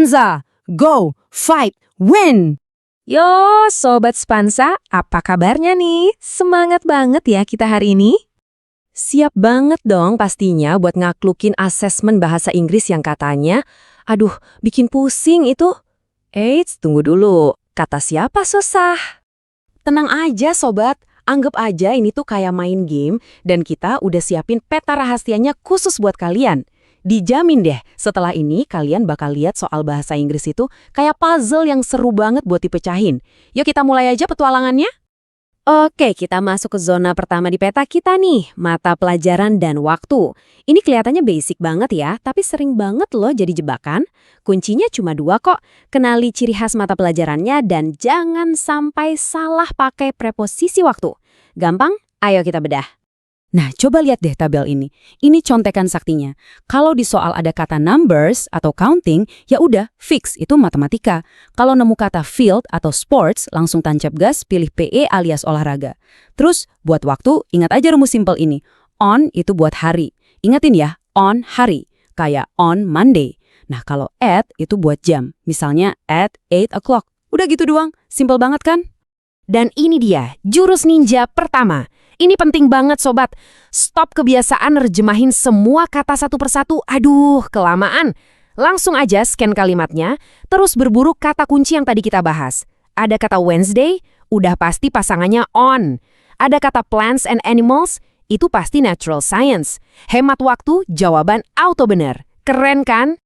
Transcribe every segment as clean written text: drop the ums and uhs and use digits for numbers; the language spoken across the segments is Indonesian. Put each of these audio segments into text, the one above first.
Spanza, go, fight, win! Yo, Sobat Spansa, apa kabarnya nih? Semangat banget ya kita hari ini? Siap banget dong pastinya buat ngaklukin asesmen bahasa Inggris yang katanya, aduh, bikin pusing itu. Eits, tunggu dulu, kata siapa susah? Tenang aja Sobat, anggap aja ini tuh kayak main game dan kita udah siapin peta rahasianya khusus buat kalian. Dijamin deh, setelah ini kalian bakal lihat soal bahasa Inggris itu kayak puzzle yang seru banget buat dipecahin. Yuk kita mulai aja petualangannya. Oke, kita masuk ke zona pertama di peta kita nih, mata pelajaran dan waktu. Ini kelihatannya basic banget ya, tapi sering banget loh jadi jebakan. Kuncinya cuma 2 kok, kenali ciri khas mata pelajarannya dan jangan sampai salah pakai preposisi waktu. Gampang? Ayo kita bedah. Nah, coba lihat deh tabel ini. Ini contekan saktinya. Kalau di soal ada kata numbers atau counting, ya udah, fix, itu matematika. Kalau nemu kata field atau sports, langsung tancap gas, pilih PE alias olahraga. Terus, buat waktu, ingat aja rumus simpel ini. On itu buat hari. Ingatin ya, on hari. Kayak on Monday. Nah, kalau at itu buat jam. Misalnya at 8 o'clock. Udah gitu doang. Simpel banget kan? Dan ini dia, jurus ninja pertama. Ini penting banget Sobat. Stop kebiasaan nerjemahin semua kata satu persatu. Aduh, kelamaan. Langsung aja scan kalimatnya, terus berburu kata kunci yang tadi kita bahas. Ada kata Wednesday, udah pasti pasangannya on. Ada kata plants and animals, itu pasti natural science. Hemat waktu, jawaban auto bener. Keren kan?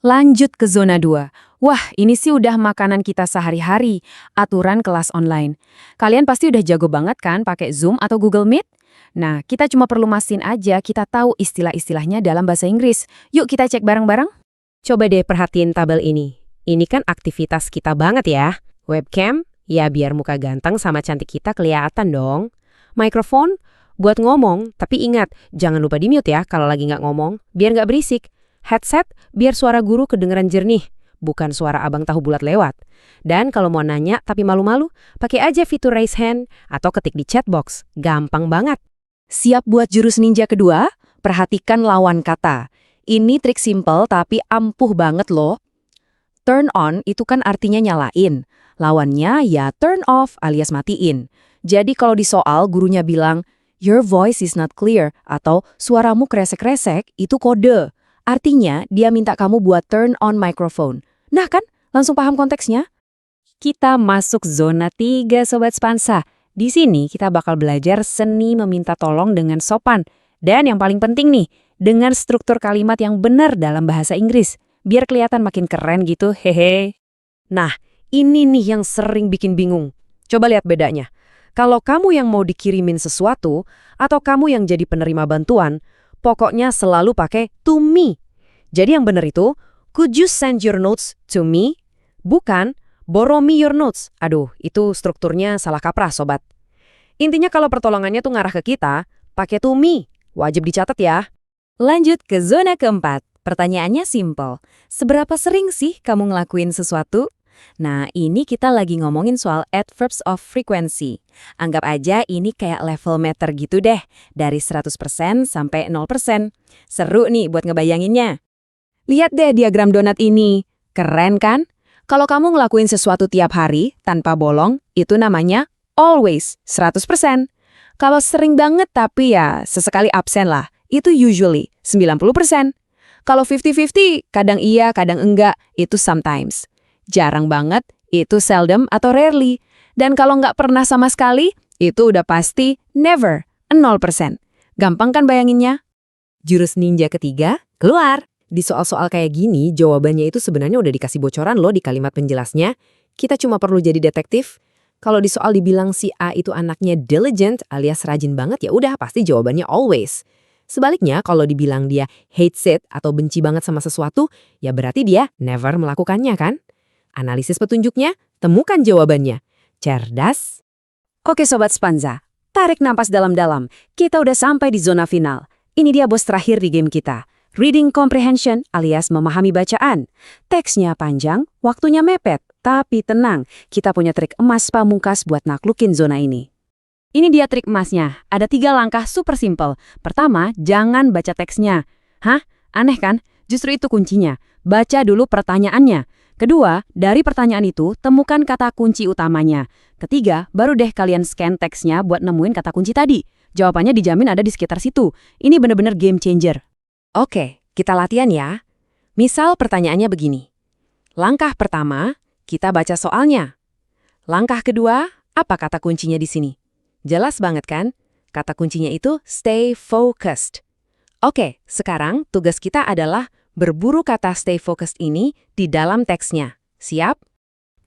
Lanjut ke zona 2. Wah, ini sih udah makanan kita sehari-hari, aturan kelas online. Kalian pasti udah jago banget kan pakai Zoom atau Google Meet? Nah, kita cuma perlu mastiin aja kita tahu istilah-istilahnya dalam bahasa Inggris. Yuk kita cek bareng-bareng. Coba deh perhatiin tabel ini. Ini kan aktivitas kita banget ya. Webcam, ya biar muka ganteng sama cantik kita kelihatan dong. Mikrofon, buat ngomong, tapi ingat, jangan lupa di-mute ya kalau lagi nggak ngomong, biar nggak berisik. Headset, biar suara guru kedengeran jernih. Bukan suara abang tahu bulat lewat. Dan kalau mau nanya tapi malu-malu, pakai aja fitur raise hand atau ketik di chat box. Gampang banget. Siap buat jurus ninja kedua? Perhatikan lawan kata. Ini trik simple tapi ampuh banget loh. Turn on itu kan artinya nyalain. Lawannya ya turn off alias matiin. Jadi kalau di soal gurunya bilang, your voice is not clear atau suaramu kresek-kresek, itu kode. Artinya dia minta kamu buat turn on microphone. Nah kan, langsung paham konteksnya? Kita masuk zona 3 Sobat Spansa. Di sini kita bakal belajar seni meminta tolong dengan sopan. Dan yang paling penting nih, dengan struktur kalimat yang benar dalam bahasa Inggris. Biar kelihatan makin keren gitu, hehe. Nah, ini nih yang sering bikin bingung. Coba lihat bedanya. Kalau kamu yang mau dikirimin sesuatu, atau kamu yang jadi penerima bantuan, pokoknya selalu pakai to me. Jadi yang benar itu, could you send your notes to me? Bukan, borrow me your notes. Aduh, itu strukturnya salah kaprah, Sobat. Intinya kalau pertolongannya tuh ngarah ke kita, pakai to me. Wajib dicatat ya. Lanjut ke zona keempat. Pertanyaannya simple. Seberapa sering sih kamu ngelakuin sesuatu? Nah, ini kita lagi ngomongin soal adverbs of frequency. Anggap aja ini kayak level meter gitu deh, dari 100% sampai 0%. Seru nih buat ngebayanginnya. Lihat deh diagram donat ini. Keren kan? Kalau kamu ngelakuin sesuatu tiap hari, tanpa bolong, itu namanya always, 100%. Kalau sering banget tapi ya sesekali absen lah, itu usually, 90%. Kalau 50-50, kadang iya, kadang enggak, itu sometimes. Jarang banget, itu seldom atau rarely. Dan kalau nggak pernah sama sekali, itu udah pasti never, 0%. Gampang kan bayanginnya? Jurus ninja ketiga, keluar. Di soal-soal kayak gini, jawabannya itu sebenarnya udah dikasih bocoran loh di kalimat penjelasnya. Kita cuma perlu jadi detektif. Kalau di soal dibilang si A itu anaknya diligent alias rajin banget, ya udah pasti jawabannya always. Sebaliknya, kalau dibilang dia hates it atau benci banget sama sesuatu, ya berarti dia never melakukannya kan? Analisis petunjuknya, temukan jawabannya. Cerdas. Oke Sobat Spanza, tarik napas dalam-dalam. Kita udah sampai di zona final. Ini dia bos terakhir di game kita. Reading comprehension alias memahami bacaan. Teksnya panjang, waktunya mepet. Tapi tenang, kita punya trik emas pamungkas buat naklukin zona ini. Ini dia trik emasnya. Ada 3 langkah super simple. Pertama, jangan baca teksnya. Hah? Aneh kan? Justru itu kuncinya. baca dulu pertanyaannya. Kedua, dari pertanyaan itu, temukan kata kunci utamanya. Ketiga, baru deh kalian scan teksnya buat nemuin kata kunci tadi. Jawabannya dijamin ada di sekitar situ. Ini bener-bener game changer. Oke, kita latihan ya. Misal pertanyaannya begini. Langkah pertama, kita baca soalnya. Langkah kedua, apa kata kuncinya di sini? Jelas banget kan? Kata kuncinya itu stay focused. Oke, sekarang tugas kita adalah berburu kata stay focused ini di dalam teksnya. Siap?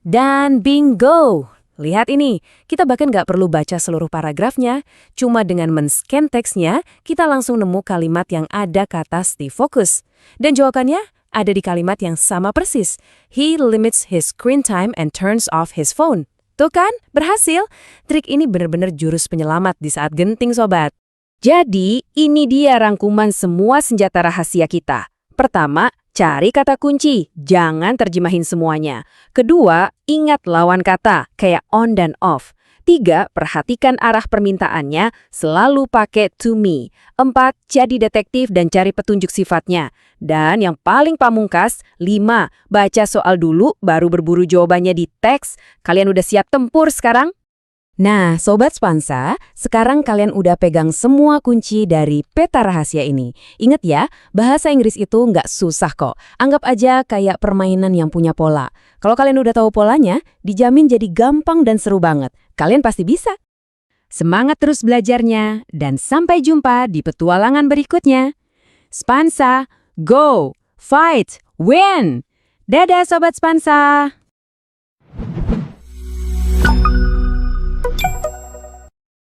Dan bingo! Lihat ini, kita bahkan nggak perlu baca seluruh paragrafnya, cuma dengan men-scan teksnya, kita langsung nemu kalimat yang ada kata stay focus. Dan jawabannya ada di kalimat yang sama persis. He limits his screen time and turns off his phone. Tuh kan, berhasil. Trik ini benar-benar jurus penyelamat di saat genting, sobat. Jadi, ini dia rangkuman semua senjata rahasia kita. Pertama, cari kata kunci, jangan terjemahin semuanya. Kedua, ingat lawan kata, kayak on dan off. 3, perhatikan arah permintaannya, selalu pakai to me. 4, jadi detektif dan cari petunjuk sifatnya. Dan yang paling pamungkas, 5, baca soal dulu, baru berburu jawabannya di teks. Kalian udah siap tempur sekarang? Nah, Sobat Spansa, sekarang kalian udah pegang semua kunci dari peta rahasia ini. Ingat ya, bahasa Inggris itu nggak susah kok. Anggap aja kayak permainan yang punya pola. Kalau kalian udah tahu polanya, dijamin jadi gampang dan seru banget. Kalian pasti bisa. Semangat terus belajarnya, dan sampai jumpa di petualangan berikutnya. Spansa, go, fight, win! Dadah Sobat Spansa!